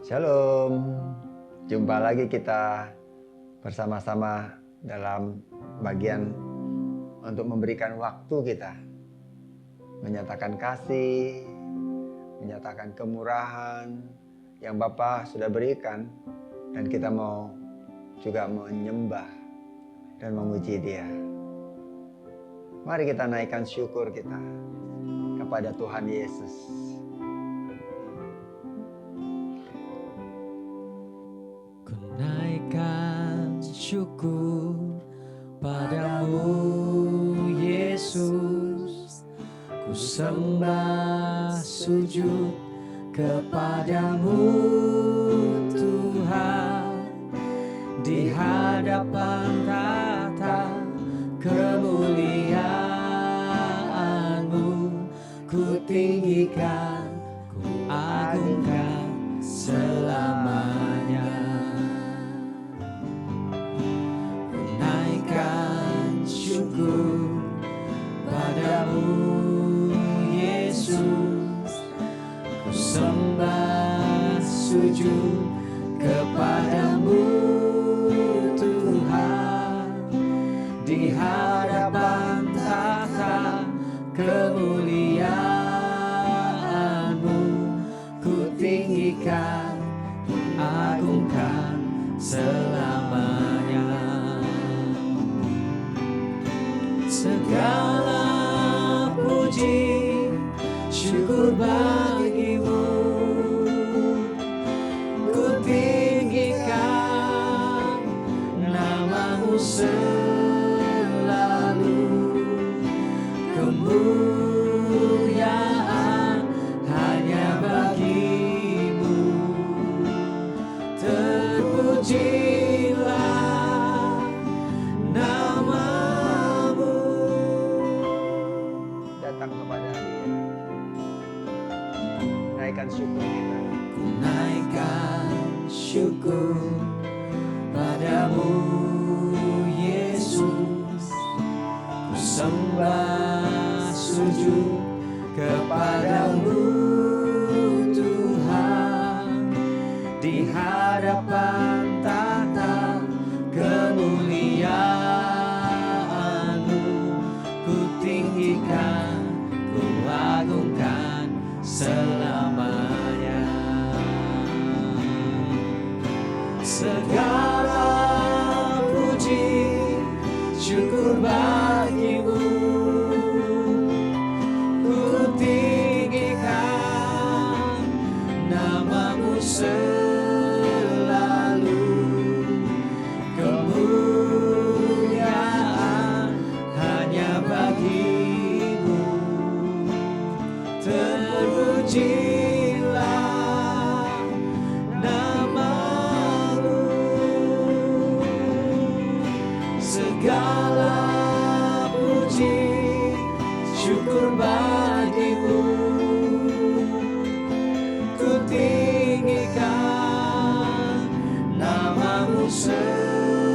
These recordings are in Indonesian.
Shalom, jumpa lagi kita bersama-sama dalam bagian untuk memberikan waktu kita, menyatakan kasih, menyatakan kemurahan yang Bapa sudah berikan, dan kita mau juga menyembah dan memuji Dia. Mari kita naikkan syukur kita kepada Tuhan Yesus. Naikkan syukur padamu Yesus, ku sembah sujud kepadamu Tuhan, di hadapan tahta kemuliaan-Mu, ku tinggikan, ku agungkan selamanya. Syukur padamu Yesus, ku sembah sujud kepadamu Tuhan, di hadapan tahta kemuliaan-Mu, ku tinggikan, ku agungkan selamanya. Segala puji syukur bagi-Mu, ku tinggikan nama-Mu selalu. Kemuliaan hanya bagi-Mu, terpujilah nama-Mu. Datang kepada Dia, naikkan syukur kita. Ku naikkan syukur padamu Yesus, ku sembah sujud kepadamu Tuhan, di hadapan tahta kemuliaan-Mu, ku tinggikan, ku agungkan selamanya. Segala puji syukur bagi-Mu, ku tinggikan nama-Mu selalu. Kemuliaan hanya bagi-Mu, terpujilah nama-Mu. Segala puji syukur bagi-Mu, ku tinggikan nama-Mu selalu.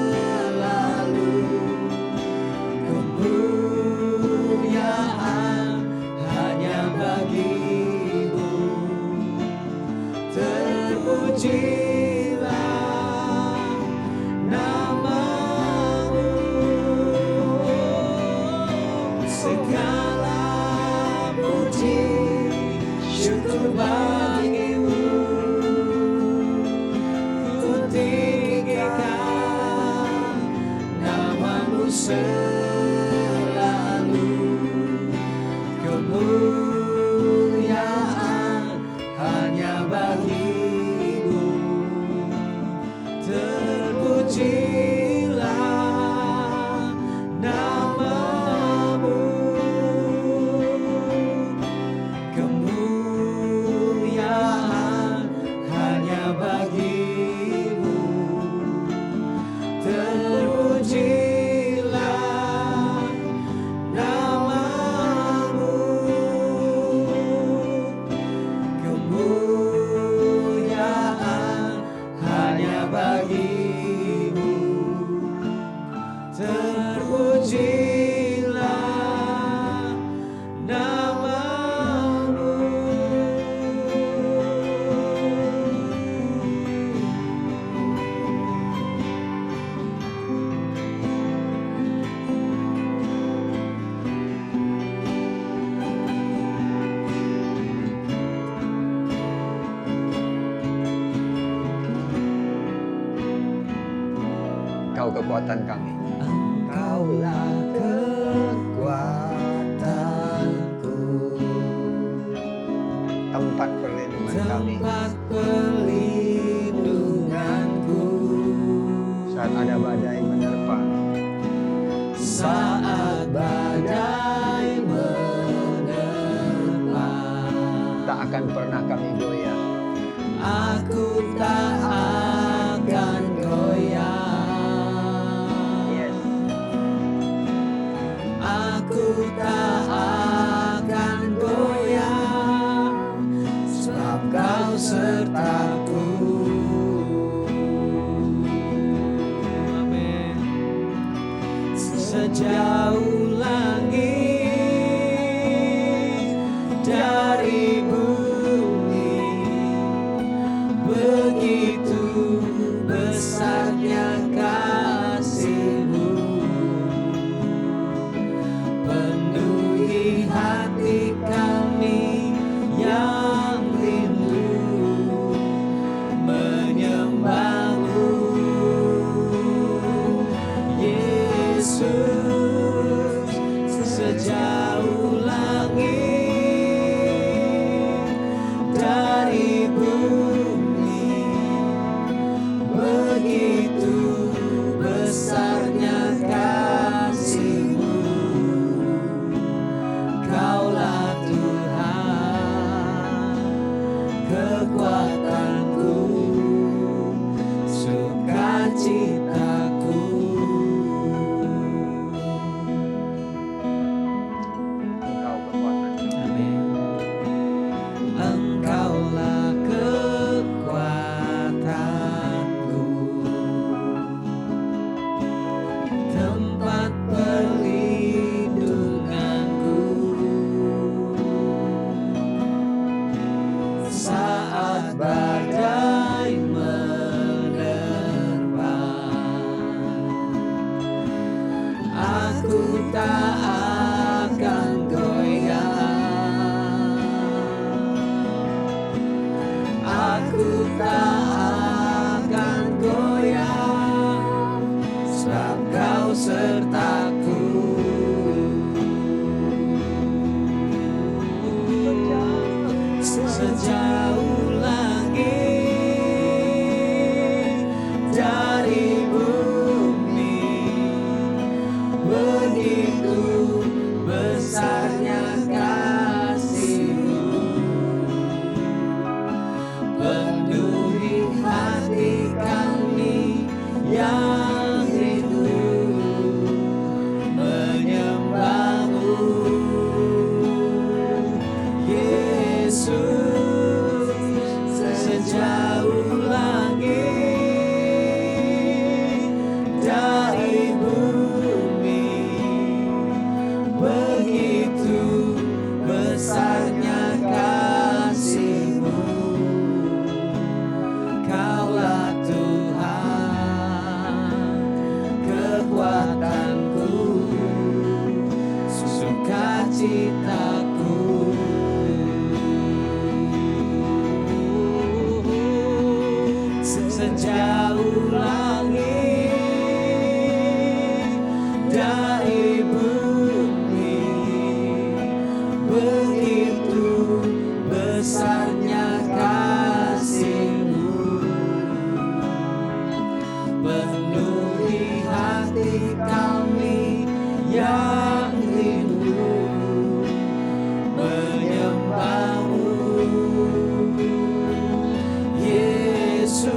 Kemuliaan hanya bagi-Mu, terpujilah nama-Mu. Segala puji syukur bagi-Mu, ku tinggikan Engkau kekuatan kami. Engkaulah kekuatanku, Tempat perlindungan kami. tempat perlindunganku. Saat ada badai menerpa, Saat badai menerpa, tak akan pernah kami goyah. aku tak akan goyah. Yes. Aku tak akan goyah, sebab Kau sertaku. Amin. Sejauh langit dari bumi, begitu besarnya kasih-Mu, penuhi hati kami yang rindu menyembah-Mu. Yesus, sejauh langit dari bumi, begitu besarnya kasih-Mu. Kaulah Tuhan, kekuatanku, sukacitaku. Engkau kekuatan kami. Amin. Engkaulah kekuatanku, tempat perlindunganku. Saat badai menerpa, aku tak akan goyah. Aku tak akan goyah, sebab Kau sertaku. Sejauh langit dari bumi, begitu besarnya kasih-Mu, penuhi hati kami yang rindu menyembah-Mu. Yesus, sejauh langit dari bumi, begitu besarnya kasih-Mu. Kaulah Tuhan, kekuatanku, sukacitaku. Sejauh langit dari bumi, begitu besarnya kasih-Mu, penuhi hati kami yang rindu menyembah-Mu. Yesus,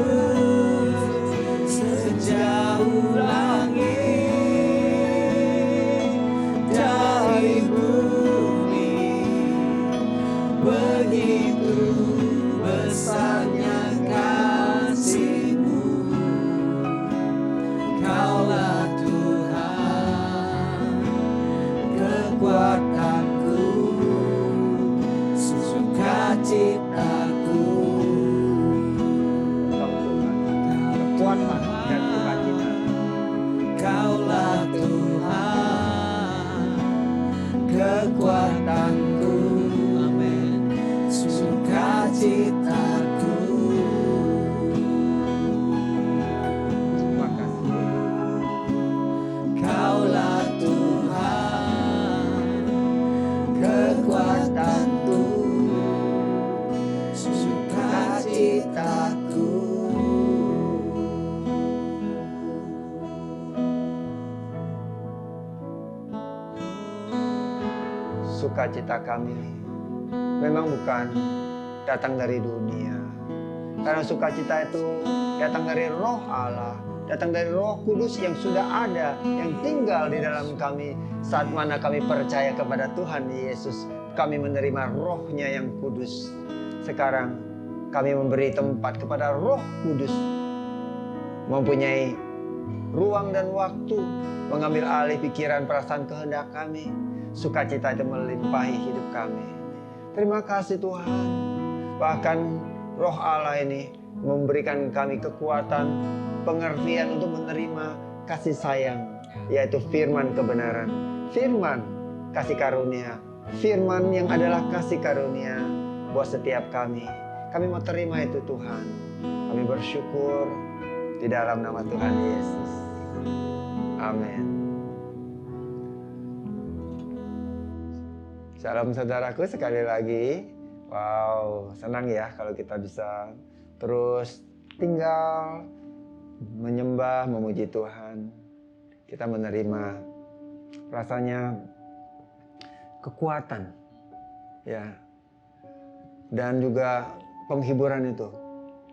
sejauh langit dari bumi, begitu besarnya kasih-Mu. Kaulah Tuhan, kekuatanku, sukacitaku. Engkau Tuhan, kekuatan dan sukacita. Kaulah Tuhan, kekuatanku, amin, sukacitaku. Terima kasih. sukacita kami memang bukan datang dari dunia. Karena sukacita itu datang dari Roh Allah, datang dari Roh Kudus yang sudah ada, yang tinggal di dalam kami. Saat mana kami percaya kepada Tuhan Yesus, kami menerima Roh-Nya yang kudus. Sekarang kami memberi tempat kepada Roh Kudus, mempunyai ruang dan waktu, mengambil alih pikiran, perasaan, kehendak kami. Sukacita itu melimpahi hidup kami. Terima kasih Tuhan. Bahkan Roh Allah ini memberikan kami kekuatan, pengertian untuk menerima kasih sayang, yaitu firman kebenaran, firman kasih karunia, firman yang adalah kasih karunia buat setiap kami. Kami mau terima itu Tuhan. Kami bersyukur di dalam nama Tuhan Yesus. Amin. Shalom saudaraku, sekali lagi. Wow, senang ya kalau kita bisa terus tinggal menyembah, memuji Tuhan. Kita menerima rasanya kekuatan, ya, dan juga penghiburan itu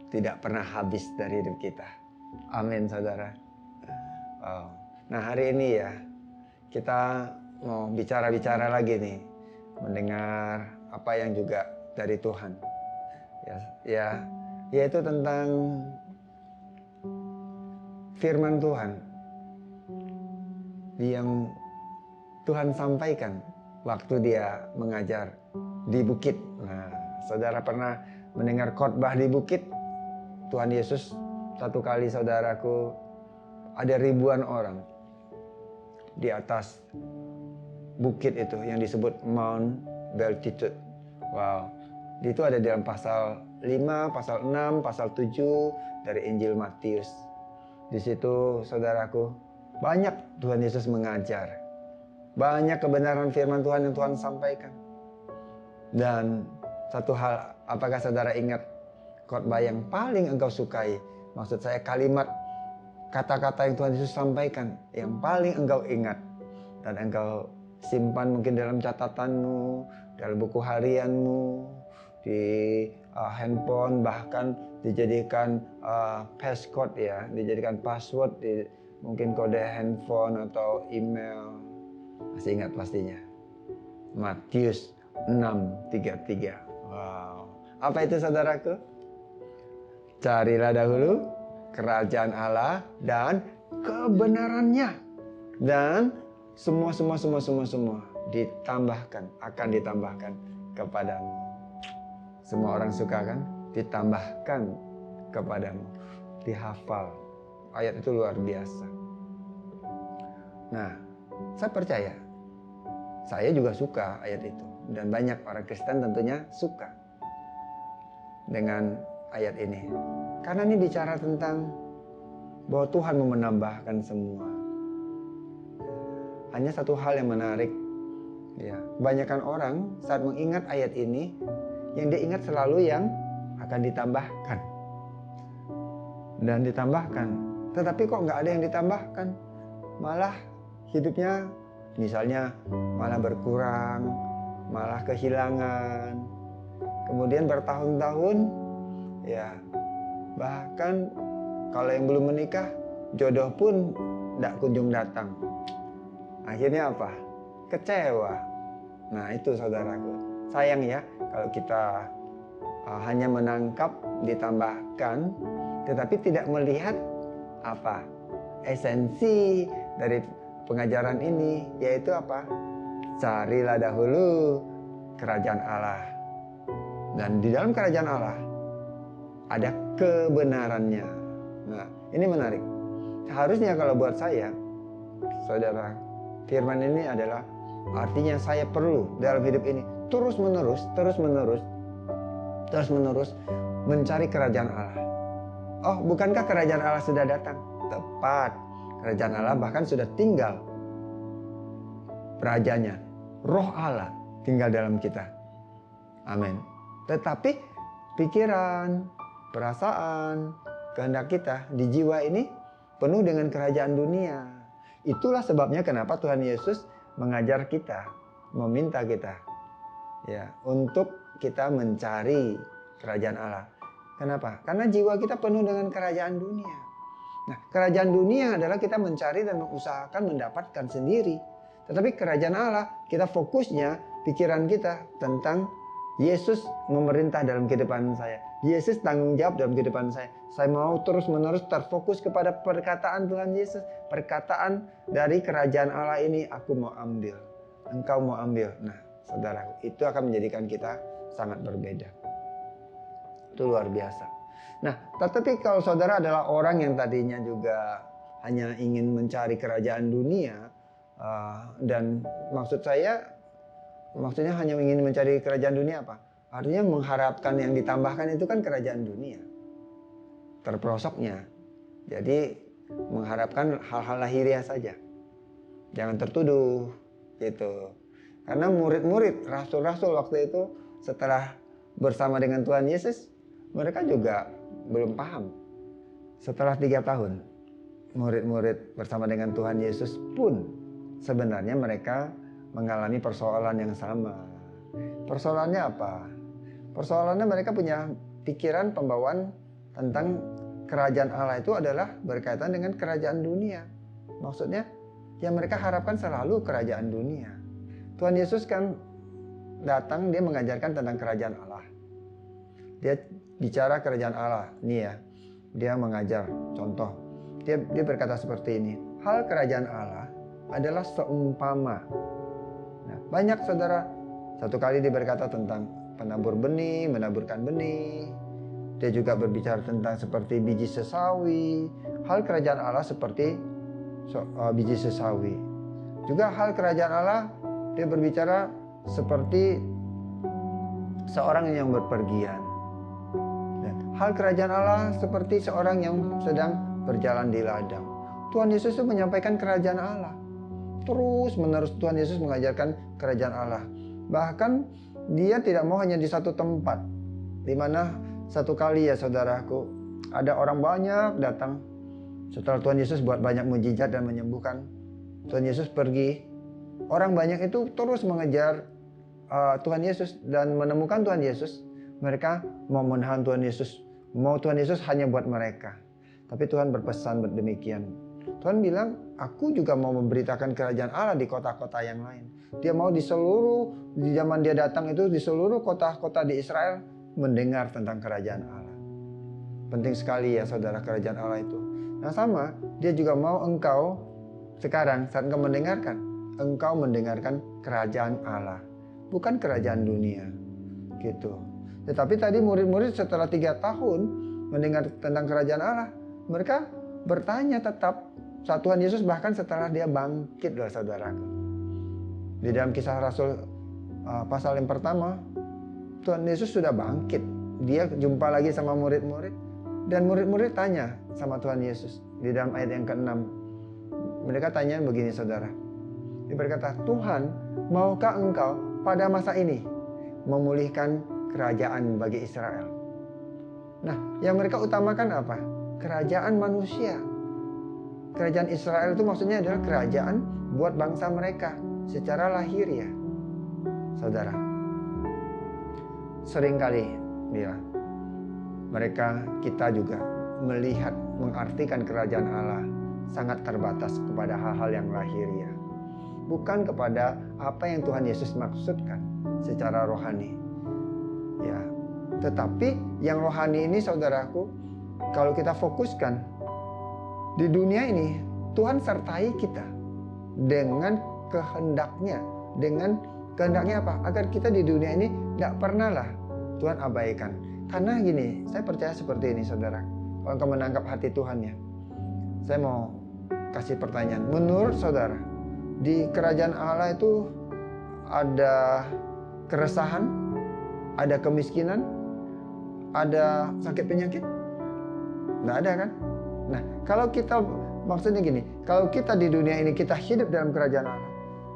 tidak pernah habis dari hidup kita. Amin, saudara. Wow. Nah, hari ini ya kita mau bicara-bicara lagi nih, mendengar apa yang juga dari Tuhan. Yaitu tentang firman Tuhan yang Tuhan sampaikan waktu dia mengajar di bukit. Nah, saudara pernah mendengar khotbah di bukit? Tuhan Yesus satu kali, saudaraku, ada ribuan orang di atas bukit itu yang disebut Mount Beatitude. Wow. Itu ada dalam pasal 5, pasal 6, pasal 7 dari Injil Matius. Di situ, saudaraku, banyak Tuhan Yesus mengajar. Banyak kebenaran firman Tuhan yang Tuhan sampaikan. Dan satu hal, apakah saudara ingat khotbah yang paling engkau sukai? Maksud saya kalimat, kata-kata yang Tuhan Yesus sampaikan yang paling engkau ingat dan engkau simpan mungkin dalam catatanmu, dalam buku harianmu, di handphone, bahkan dijadikan passcode ya, dijadikan password di mungkin kode handphone atau email. Masih ingat pastinya. Matius 6:33. Wow. Apa itu saudaraku? Carilah dahulu kerajaan Allah dan kebenarannya, dan semua ditambahkan, akan ditambahkan kepadamu. Semua orang suka kan? Ditambahkan kepadamu. Dihafal. Ayat itu luar biasa. Nah, saya percaya, saya juga suka ayat itu. Dan banyak orang Kristen tentunya suka dengan ayat ini. Karena ini bicara tentang bahwa Tuhan mau menambahkan semua. Hanya satu hal yang menarik, ya, kebanyakan orang saat mengingat ayat ini, yang dia ingat selalu yang akan ditambahkan. Dan ditambahkan. Tetapi kok nggak ada yang ditambahkan? Malah hidupnya misalnya malah berkurang, malah kehilangan. Kemudian bertahun-tahun, ya, bahkan kalau yang belum menikah, jodoh pun tidak kunjung datang. Akhirnya apa? Kecewa. Nah itu saudaraku. Sayang ya kalau kita hanya menangkap, ditambahkan, tetapi tidak melihat apa? Esensi dari pengajaran ini, yaitu apa? Carilah dahulu kerajaan Allah. Dan di dalam kerajaan Allah ada kebenarannya. Nah ini menarik. Seharusnya kalau buat saya, saudara, firman ini adalah artinya saya perlu dalam hidup ini terus menerus mencari kerajaan Allah. Oh, bukankah kerajaan Allah sudah datang? Tepat. Kerajaan Allah bahkan sudah tinggal. Rajanya, Roh Allah tinggal dalam kita. Amin. Tetapi pikiran, perasaan, kehendak kita di jiwa ini penuh dengan kerajaan dunia. Itulah sebabnya kenapa Tuhan Yesus mengajar kita, meminta kita Ya, untuk kita mencari kerajaan Allah. Kenapa? Karena jiwa kita penuh dengan kerajaan dunia. Nah, kerajaan dunia adalah kita mencari dan mengusahakan mendapatkan sendiri. Tetapi kerajaan Allah, kita fokusnya, pikiran kita tentang Yesus memerintah dalam kehidupan saya. Yesus tanggung jawab dalam kehidupan saya. Saya mau terus-menerus terfokus kepada perkataan Tuhan Yesus. Perkataan dari kerajaan Allah ini aku mau ambil. Engkau mau ambil. Nah, saudaraku, itu akan menjadikan kita sangat berbeda. Itu luar biasa. Nah, tetapi kalau saudara adalah orang yang tadinya juga hanya ingin mencari kerajaan dunia, dan maksudnya hanya ingin mencari kerajaan dunia apa? Artinya mengharapkan yang ditambahkan itu kan kerajaan dunia. Terperosoknya. Jadi mengharapkan hal-hal lahiriah saja. Jangan tertuduh gitu. Karena murid-murid, rasul-rasul waktu itu setelah bersama dengan Tuhan Yesus, mereka juga belum paham. Setelah 3 tahun, murid-murid bersama dengan Tuhan Yesus pun sebenarnya mereka mengalami persoalan yang sama. Persoalannya apa? Persoalannya mereka punya pikiran pembawaan tentang kerajaan Allah itu adalah berkaitan dengan kerajaan dunia. Maksudnya, yang mereka harapkan selalu kerajaan dunia. Tuhan Yesus kan datang, dia mengajarkan tentang kerajaan Allah. Dia bicara kerajaan Allah, nih ya. Dia mengajar, contoh. Dia berkata seperti ini. Hal kerajaan Allah adalah seumpama. Nah, banyak saudara, satu kali dia berkata tentang penabur benih, menaburkan benih. Dia juga berbicara tentang seperti biji sesawi. Hal kerajaan Allah seperti biji sesawi. Juga hal kerajaan Allah, dia berbicara seperti seorang yang berpergian. Hal kerajaan Allah seperti seorang yang sedang berjalan di ladang. Tuhan Yesus itu menyampaikan kerajaan Allah. Terus menerus Tuhan Yesus mengajarkan kerajaan Allah. Bahkan dia tidak mau hanya di satu tempat. Di mana satu kali ya saudaraku, ada orang banyak datang. Setelah Tuhan Yesus buat banyak mujizat dan menyembuhkan, Tuhan Yesus pergi. Orang banyak itu terus mengejar Tuhan Yesus dan menemukan Tuhan Yesus. Mereka mau menahan Tuhan Yesus. Mau Tuhan Yesus hanya buat mereka. Tapi Tuhan berpesan demikian. Tuhan bilang, aku juga mau memberitakan kerajaan Allah di kota-kota yang lain. Dia mau di zaman dia datang itu di seluruh kota-kota di Israel mendengar tentang kerajaan Allah. Penting sekali ya saudara kerajaan Allah itu. Nah sama, dia juga mau engkau sekarang saat engkau mendengarkan kerajaan Allah. Bukan kerajaan dunia. Gitu. Tetapi tadi murid-murid setelah 3 tahun mendengar tentang kerajaan Allah, mereka bertanya tetap saat Tuhan Yesus bahkan setelah dia bangkit loh saudaraku. Di dalam Kisah Rasul pasal yang pertama, Tuhan Yesus sudah bangkit. Dia jumpa lagi sama murid-murid dan murid-murid tanya sama Tuhan Yesus di dalam ayat yang ke-6. Mereka tanya begini saudara. Dia berkata, Tuhan, maukah engkau pada masa ini memulihkan kerajaan bagi Israel? Nah, yang mereka utamakan apa? Kerajaan manusia. Kerajaan Israel itu maksudnya adalah kerajaan buat bangsa mereka secara lahiriah. Saudara, seringkali kita juga melihat, mengartikan kerajaan Allah sangat terbatas kepada hal-hal yang lahiriah. Bukan kepada apa yang Tuhan Yesus maksudkan secara rohani. Ya, tetapi yang rohani ini saudaraku, kalau kita fokuskan di dunia ini, Tuhan sertai kita dengan kehendaknya. Dengan kehendaknya apa? Agar kita di dunia ini tidak pernah lah Tuhan abaikan. Karena gini, saya percaya seperti ini saudara. Kalau engkau menangkap hati Tuhan ya, saya mau kasih pertanyaan. Menurut saudara, di kerajaan Allah itu ada keresahan, ada kemiskinan, ada sakit penyakit? Nggak ada kan? Nah, kalau kita, maksudnya gini, kalau kita di dunia ini kita hidup dalam kerajaan Allah,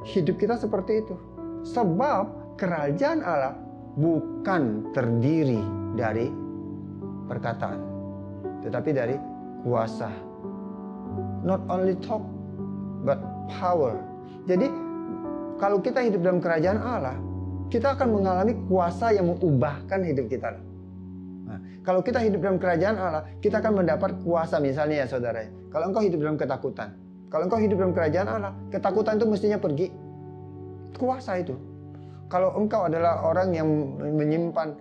hidup kita seperti itu. Sebab kerajaan Allah bukan terdiri dari perkataan, tetapi dari kuasa. Not only talk, but power. Jadi, kalau kita hidup dalam kerajaan Allah, kita akan mengalami kuasa yang mengubahkan hidup kita. Nah, kalau kita hidup dalam kerajaan Allah, kita akan mendapat kuasa. Misalnya ya saudara, kalau engkau hidup dalam ketakutan, kalau engkau hidup dalam kerajaan Allah, ketakutan itu mestinya pergi. Kuasa itu. Kalau engkau adalah orang yang menyimpan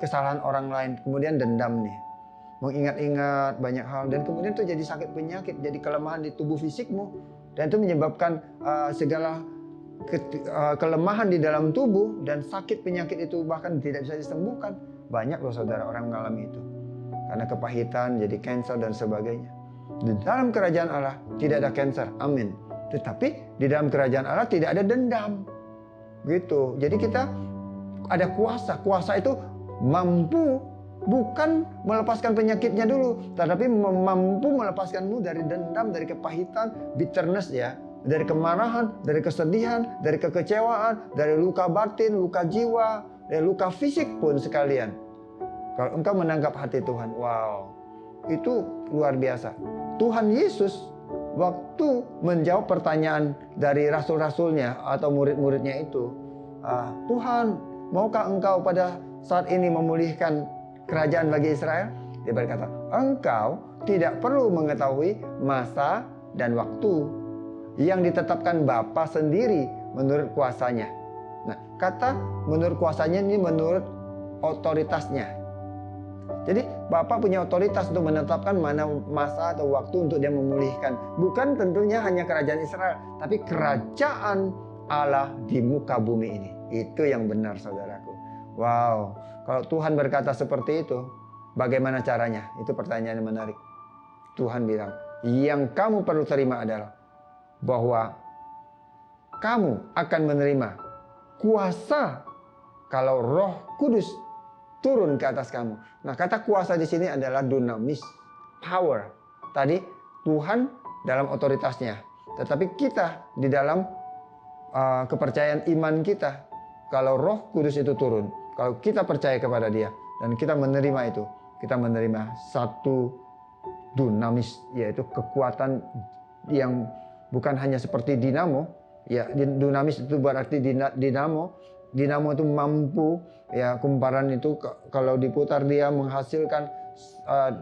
kesalahan orang lain, kemudian dendam nih, mengingat-ingat banyak hal, dan kemudian itu jadi sakit penyakit, jadi kelemahan di tubuh fisikmu, dan itu menyebabkan segala kelemahan di dalam tubuh, dan sakit penyakit itu bahkan tidak bisa disembuhkan. Banyak loh saudara orang mengalami itu karena kepahitan, jadi kanker dan sebagainya. Di dalam kerajaan Allah tidak ada kanker, amin. Tetapi di dalam kerajaan Allah tidak ada dendam, gitu. Jadi kita ada kuasa. Kuasa itu mampu bukan melepaskan penyakitnya dulu, tetapi mampu melepaskanmu dari dendam, dari kepahitan, bitterness ya, dari kemarahan, dari kesedihan, dari kekecewaan, dari luka batin, luka jiwa, dari luka fisik pun sekalian. Kalau engkau menangkap hati Tuhan, wow, itu luar biasa. Tuhan Yesus waktu menjawab pertanyaan dari rasul-rasulnya atau murid-muridnya itu, Tuhan, maukah engkau pada saat ini memulihkan kerajaan bagi Israel? Dia berkata, engkau tidak perlu mengetahui masa dan waktu yang ditetapkan Bapa sendiri menurut kuasanya. Nah, kata menurut kuasanya ini menurut otoritasnya. Jadi Bapa punya otoritas untuk menetapkan mana masa atau waktu untuk dia memulihkan. Bukan tentunya hanya kerajaan Israel, tapi kerajaan Allah di muka bumi ini. Itu yang benar saudaraku. Wow, kalau Tuhan berkata seperti itu, bagaimana caranya? Itu pertanyaan yang menarik. Tuhan bilang, yang kamu perlu terima adalah bahwa kamu akan menerima kuasa kalau Roh Kudus turun ke atas kamu. Nah, kata kuasa di sini adalah dunamis, power. Tadi Tuhan dalam otoritasnya, tetapi kita di dalam kepercayaan iman kita. Kalau Roh Kudus itu turun, kalau kita percaya kepada Dia dan kita menerima itu, kita menerima satu dunamis, yaitu kekuatan yang bukan hanya seperti dinamo. Ya, dunamis itu berarti dinamo. Dinamo itu mampu, ya, kumparan itu kalau diputar dia menghasilkan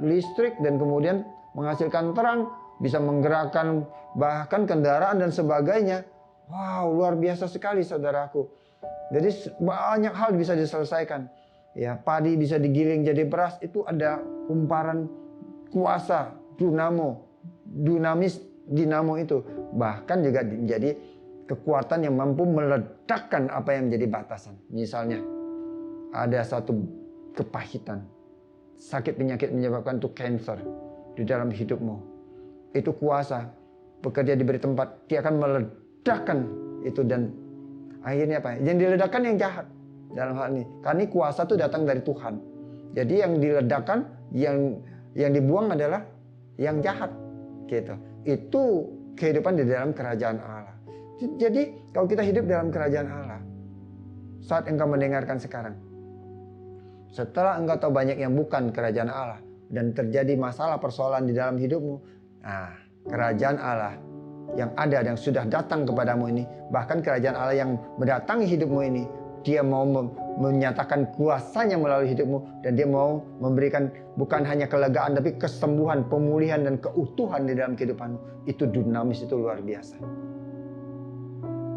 listrik dan kemudian menghasilkan terang, bisa menggerakkan bahkan kendaraan dan sebagainya. Wow, luar biasa sekali saudaraku. Jadi banyak hal bisa diselesaikan. Ya, padi bisa digiling jadi beras, itu ada kumparan kuasa dunamis dinamo itu. Bahkan juga jadi kekuatan yang mampu meledakkan apa yang menjadi batasan. Misalnya, ada satu kepahitan, sakit penyakit menyebabkan itu kanker di dalam hidupmu. Itu kuasa bekerja diberi tempat, dia akan meledakkan itu dan akhirnya apa? Yang diledakkan yang jahat dalam hal ini. Karena kuasa itu datang dari Tuhan. Jadi yang diledakkan, yang dibuang adalah yang jahat, gitu. Itu kehidupan di dalam kerajaan Allah. Jadi kalau kita hidup dalam kerajaan Allah, saat engkau mendengarkan sekarang, setelah engkau tahu banyak yang bukan kerajaan Allah dan terjadi masalah persoalan di dalam hidupmu, nah, kerajaan Allah yang ada dan sudah datang kepadamu ini, bahkan kerajaan Allah yang mendatangi hidupmu ini, dia mau menyatakan kuasanya melalui hidupmu, dan dia mau memberikan bukan hanya kelegaan tapi kesembuhan, pemulihan dan keutuhan di dalam kehidupanmu. Itu dunamis, itu luar biasa.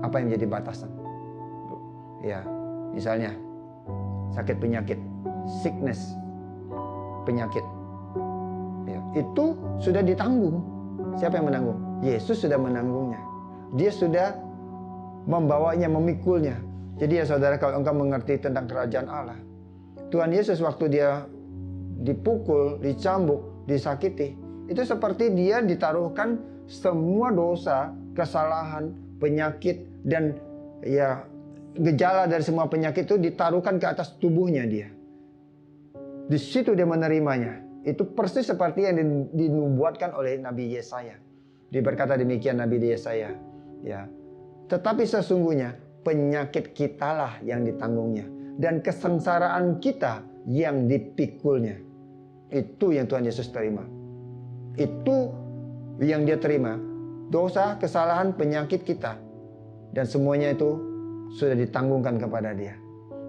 Apa yang jadi batasan? Ya, misalnya sakit penyakit, sickness, penyakit. Ya, itu sudah ditanggung. Siapa yang menanggung? Yesus sudah menanggungnya. Dia sudah membawanya, memikulnya. Jadi ya saudara, kalau engkau mengerti tentang kerajaan Allah, Tuhan Yesus waktu dia dipukul, dicambuk, disakiti, itu seperti dia ditaruhkan semua dosa, kesalahan, penyakit dan ya gejala dari semua penyakit itu ditaruhkan ke atas tubuhnya dia. Di situ dia menerimanya. Itu persis seperti yang dinubuatkan oleh Nabi Yesaya. Dia berkata demikian Nabi Yesaya, ya. Tetapi sesungguhnya penyakit kitalah yang ditanggungnya dan kesengsaraan kita yang dipikulnya. Itu yang Tuhan Yesus terima. Itu yang dia terima. Dosa, kesalahan, penyakit kita. Dan semuanya itu sudah ditanggungkan kepada Dia.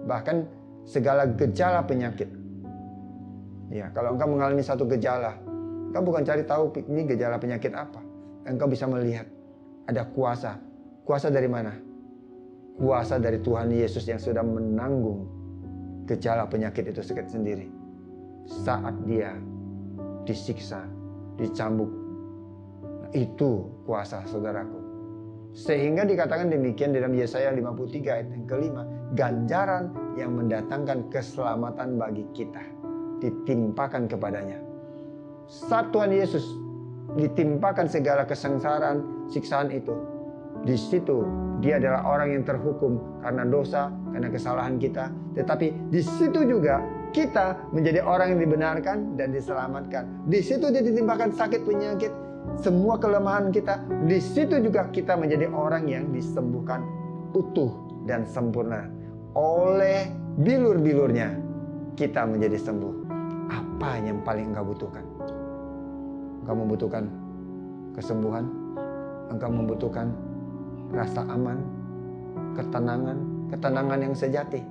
Bahkan segala gejala penyakit. Ya, kalau engkau mengalami satu gejala, engkau bukan cari tahu ini gejala penyakit apa. Engkau bisa melihat ada kuasa. Kuasa dari mana? Kuasa dari Tuhan Yesus yang sudah menanggung gejala penyakit itu sendiri. Saat Dia disiksa, dicambuk. Itu kuasa, saudaraku. Sehingga dikatakan demikian dalam Yesaya 53 ayat yang kelima. Ganjaran yang mendatangkan keselamatan bagi kita ditimpakan kepadanya. Saat Tuhan Yesus ditimpakan segala kesengsaraan, siksaan itu, di situ Dia adalah orang yang terhukum karena dosa, karena kesalahan kita. Tetapi di situ juga kita menjadi orang yang dibenarkan dan diselamatkan. Di situ Dia ditimpakan sakit penyakit, semua kelemahan kita. Di situ juga kita menjadi orang yang disembuhkan utuh dan sempurna. Oleh bilur-bilurnya kita menjadi sembuh. Apa yang paling engkau butuhkan? Engkau membutuhkan kesembuhan, engkau membutuhkan rasa aman, ketenangan yang sejati.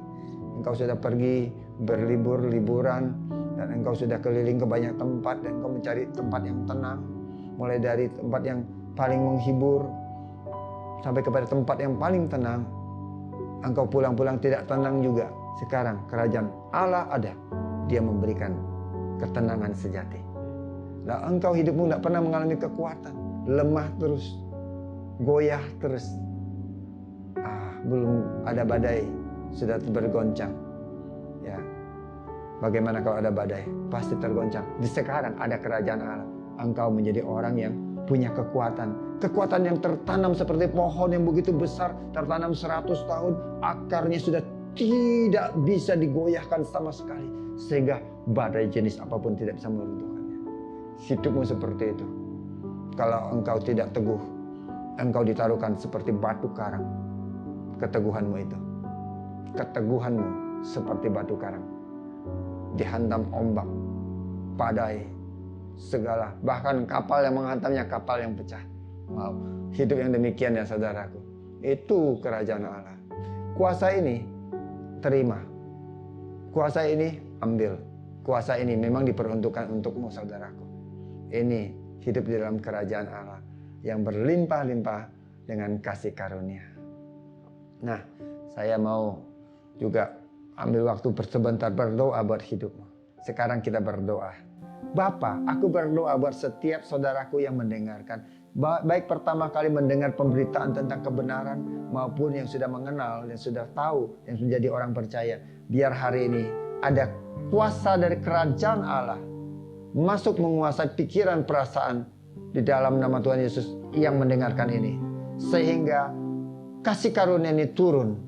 Engkau sudah pergi liburan dan engkau sudah keliling ke banyak tempat dan engkau mencari tempat yang tenang, mulai dari tempat yang paling menghibur sampai kepada tempat yang paling tenang. Engkau pulang-pulang tidak tenang juga. Sekarang kerajaan Allah ada. Dia memberikan ketenangan sejati. Nah, engkau hidupmu tidak pernah mengalami kekuatan, lemah terus, goyah terus. Belum ada badai, sudah bergoncang. Ya, bagaimana kalau ada badai? Pasti tergoncang. Di sekarang ada kerajaan Allah. Engkau menjadi orang yang punya kekuatan. Kekuatan yang tertanam seperti pohon yang begitu besar, tertanam 100 tahun, akarnya sudah tidak bisa digoyahkan sama sekali. Sehingga badai jenis apapun tidak bisa meruntuhkannya. Hidupmu seperti itu. Kalau engkau tidak teguh, engkau ditaruhkan seperti batu karang. Keteguhanmu itu. Keteguhanmu seperti batu karang. Dihantam ombak, badai, segala. Bahkan kapal yang menghantamnya, kapal yang pecah. Wow, hidup yang demikian ya saudaraku. Itu kerajaan Allah. Kuasa ini terima. Kuasa ini ambil. Kuasa ini memang diperuntukkan untukmu saudaraku. Ini hidup di dalam kerajaan Allah yang berlimpah-limpah dengan kasih karunia. Nah, saya mau juga ambil waktu sebentar berdoa buat hidupmu. Sekarang kita berdoa. Bapa, aku berdoa buat setiap saudaraku yang mendengarkan. Baik pertama kali mendengar pemberitaan tentang kebenaran maupun yang sudah mengenal, yang sudah tahu, yang menjadi orang percaya. Biar hari ini ada kuasa dari kerajaan Allah masuk menguasai pikiran perasaan di dalam nama Tuhan Yesus yang mendengarkan ini. Sehingga kasih karunia ini turun,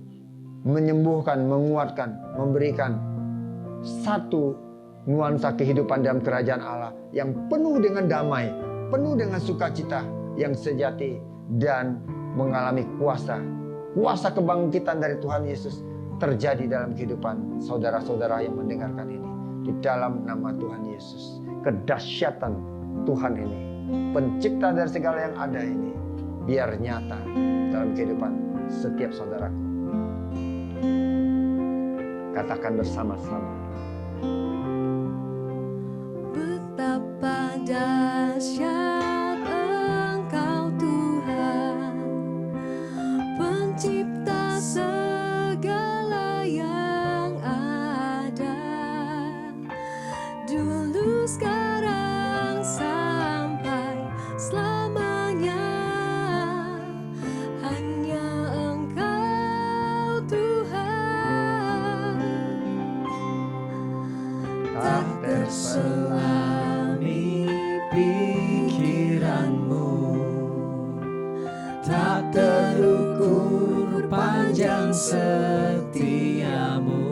menyembuhkan, menguatkan, memberikan satu nuansa kehidupan dalam kerajaan Allah yang penuh dengan damai, penuh dengan sukacita yang sejati dan mengalami kuasa kebangkitan dari Tuhan Yesus terjadi dalam kehidupan saudara-saudara yang mendengarkan ini. Di dalam nama Tuhan Yesus, kedahsyatan Tuhan ini, pencipta dari segala yang ada ini, biar nyata dalam kehidupan setiap saudaraku. Katakan bersama-sama. Betapa dahsyat Engkau Tuhan, pencipta segala yang ada, dulu sekarang sampai selamanya. Hanya Engkau Tuhan, tak terselami pikiranmu, tak terukur panjang setiamu,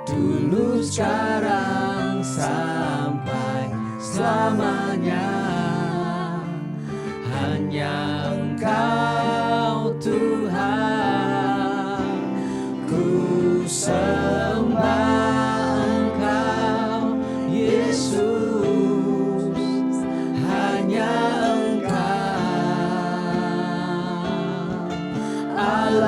dulu sekarang sampai selamanya. Hanya Engkau Tuhan, ku sembah Engkau Yesus, hanya Engkau Allah.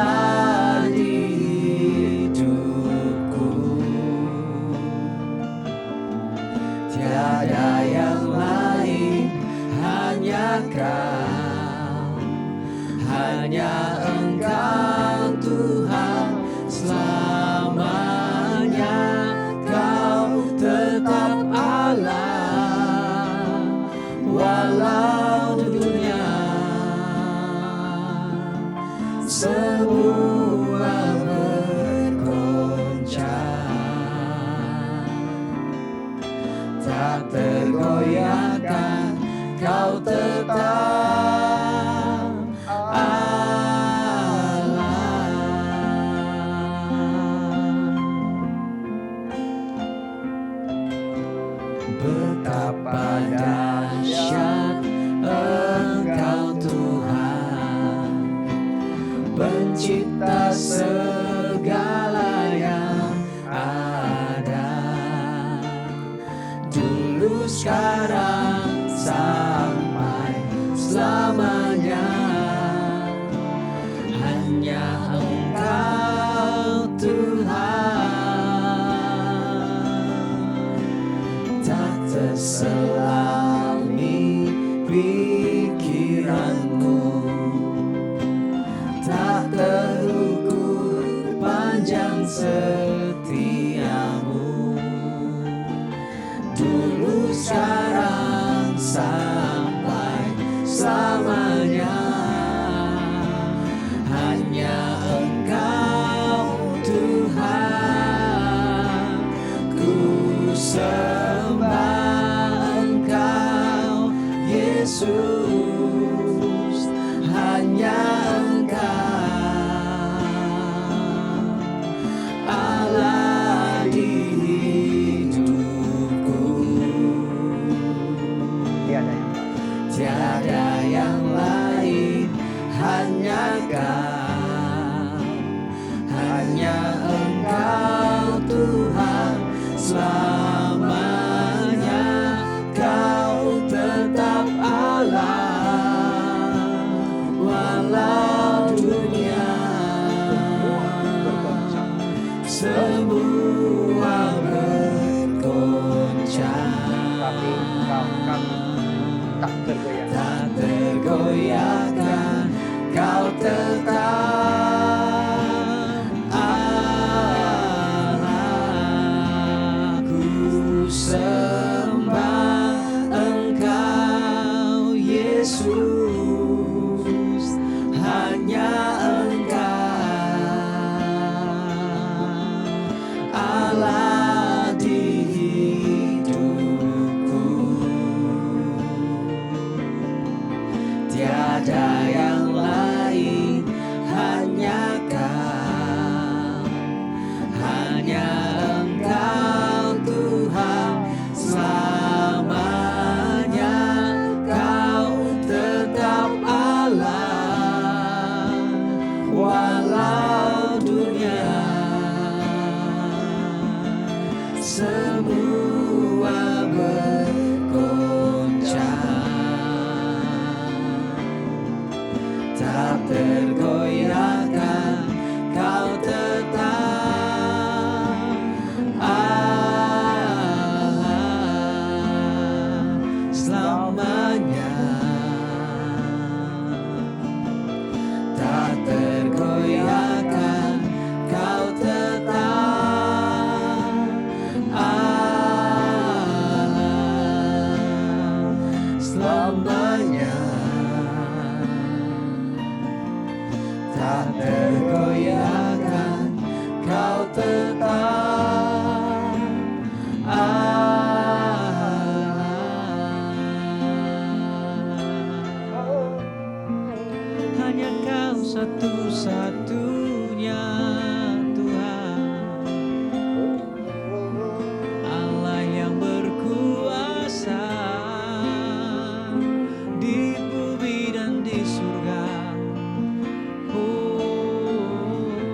sepanjang setiamu, dulu sekarang sampai selamanya. Hanya Engkau Tuhan, ku sembah Engkau Yesus, hanya Engkau Allah di hidupku. Tiada yang lain, hanya Kau, hanya Engkau Tuhan selamanya. Kau tetap Allah, walau dunia semua bergoncang, Tapi kami tak tergoyah. tak tergoyahkan. Kau tetap Allah, ku sembah Engkau Yesus, hanya Engkau Allah di hidupku. Tiada yang lain, hanya Kau, hanya Engkau Tuhan selamanya. Kau tetap Allah, walau dunia semua bergoncang, tak tergoyahkan. Kau tetap Allah selamanya, tak tergoyahkan. Kau tetap Allah selamanya, tak tergoyahkan. Kau tetap Allah. Hanya Kau satu-satunya Tuhan, Allah yang berkuasa di bumi dan di surga.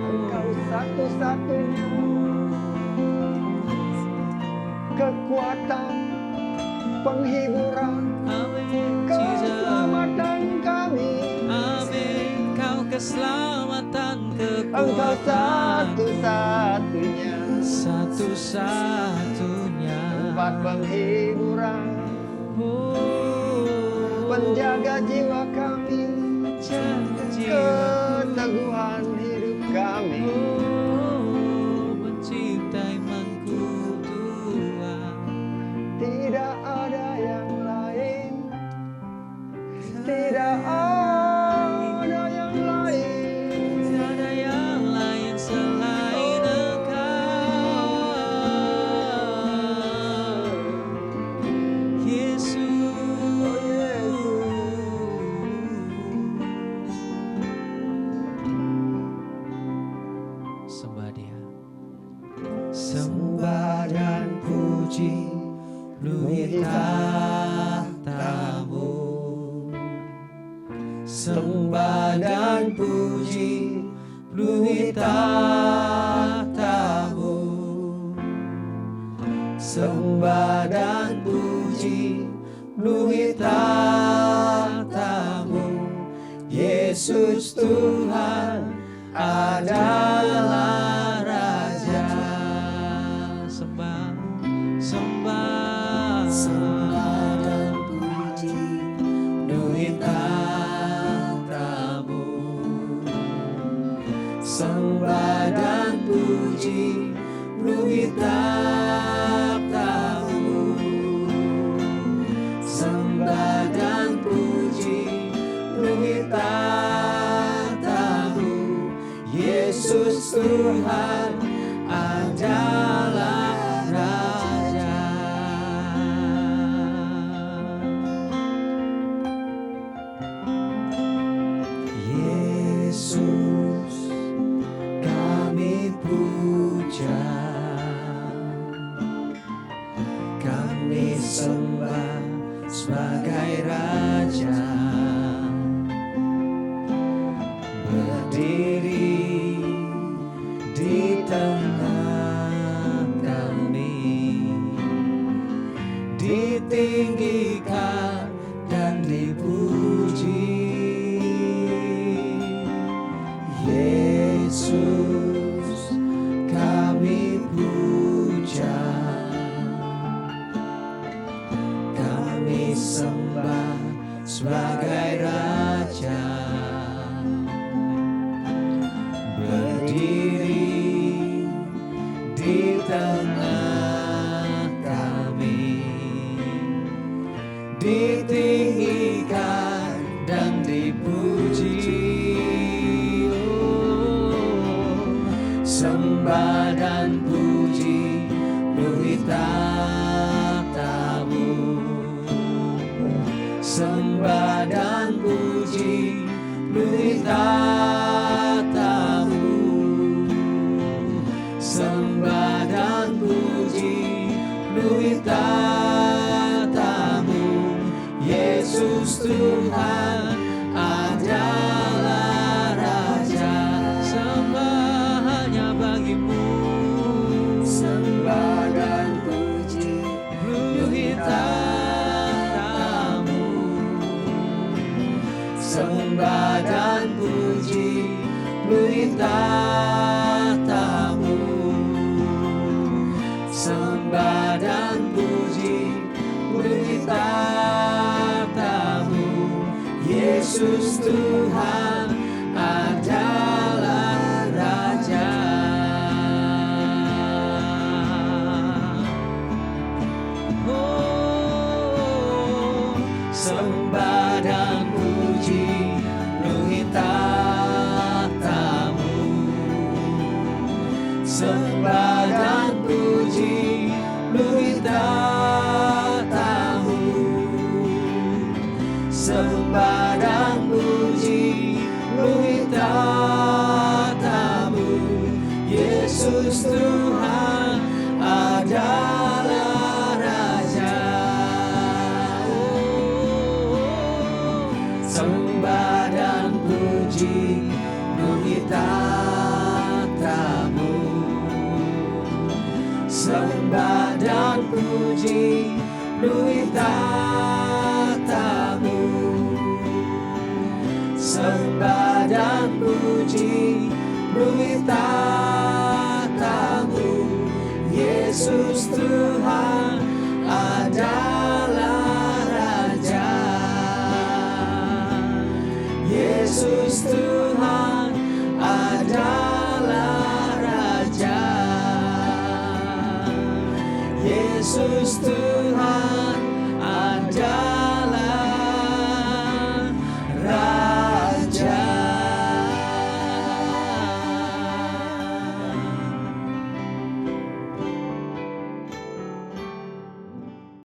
Engkau satu-satunya kekuatan, penghiburan, Amin, Jesus. keselamatan kami. Amin, Kau keselamatan, Engkau kekuatan, satu-satunya satu-satunya tempat penghiburan, Oh, penjaga jiwa kami, jaga jiwa. keteguhan hidup kami. Oh, pencipta imanku Tuhan. Tidak ada yang lain, tidak ada yang lain. Tiada yang lain selain Engkau, Yesus. Sembah Dia, sembah dan puji penuhi tahta-Mu. Sembah dan puji penuhi tahta-Mu. Sembah dan puji penuhi tahta-Mu. Yesus Tuhan adalah Raja. Sembah, sembah, sembah dan puji penuhi tahta-Mu. Sembah dan puji puji, penuhi takhtamu. Sembah dan puji, penuhi takhtamu. Yesus Tuhan adalah Raja. Yesus kami puja, kami sembah sebagai Raja. Berdiri di tengah kami, ditinggikan dan dipuji. Yesus kami puja, kami sembah sebagai Raja. Berdiri di tengah kami, ditinggikan dan dipuji. Sembah dan puji, penuhi takhtamu. Sembah dan puji, penuhi takhtamu. Sembah dan puji, penuhi takhtamu. Yesus Tuhan adalah Raja. Sembah hanya bagimu. Sembah dan puji, penuhi takhtamu. Sembah dan puji, penuhi takhtamu. Sembah dan puji, penuhi takhtamu. Yesus Tuhan adalah Raja. Oh, sembah dan puji, penuhi takhtamu. Sembah dan puji, penuhi takhtamu. Sembah dan puji, penuhi takhtamu. Yesus Tuhan adalah Raja. Oh, sembah dan puji, penuhi takhtamu. Sembah dan puji, penuhi takhtamu. Sembah dan puji, penuhi takhtamu. Yesus Tuhan adalah Raja. Yesus Tuhan adalah Raja. Yesus Tuhan